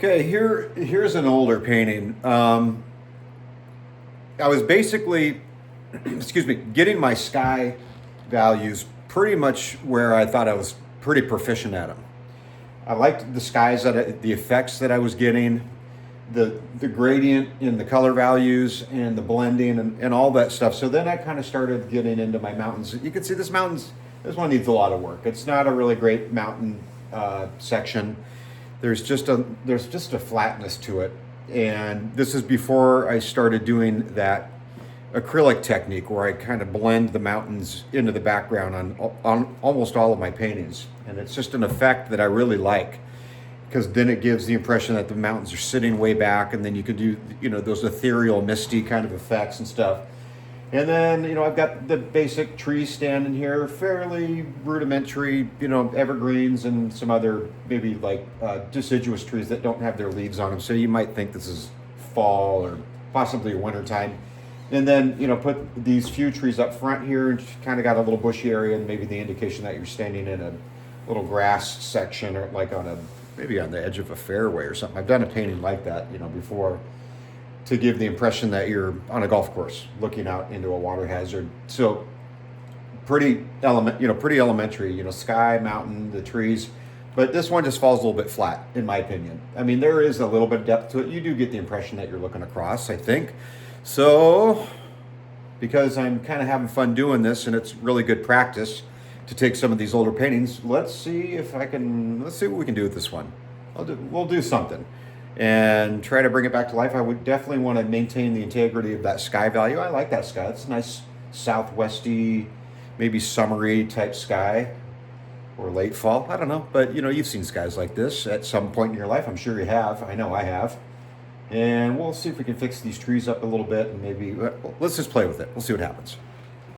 Okay, here's an older painting. I was basically, excuse me, getting my sky values pretty much where I thought I was pretty proficient at them. I liked the skies the effects that I was getting, the gradient in the color values and the blending and all that stuff. So then I kind of started getting into my mountains. You can see this one needs a lot of work. It's not a really great mountain section. There's just a flatness to it, and this is before I started doing that acrylic technique where I kind of blend the mountains into the background on almost all of my paintings, and it's just an effect that I really like because then it gives the impression that the mountains are sitting way back, and then you could do those ethereal, misty kind of effects and stuff. And then, I've got the basic trees standing here, fairly rudimentary, evergreens and some other maybe like deciduous trees that don't have their leaves on them. So you might think this is fall or possibly winter time. And then, put these few trees up front here and kind of got a little bushy area and maybe the indication that you're standing in a little grass section or like maybe on the edge of a fairway or something. I've done a painting like that, before, to give the impression that you're on a golf course looking out into a water hazard. So pretty elementary, sky, mountain, the trees. But this one just falls a little bit flat, in my opinion. I mean, there is a little bit of depth to it. You do get the impression that you're looking across, I think. So, because I'm kind of having fun doing this and it's really good practice to take some of these older paintings, let's see what we can do with this one. We'll do something and try to bring it back to life. I would definitely want to maintain the integrity of that sky value. I like that sky. It's a nice southwesty, maybe summery type sky, or late fall. I don't know. But, you've seen skies like this at some point in your life. I'm sure you have. I know I have. And we'll see if we can fix these trees up a little bit and maybe, let's just play with it. We'll see what happens.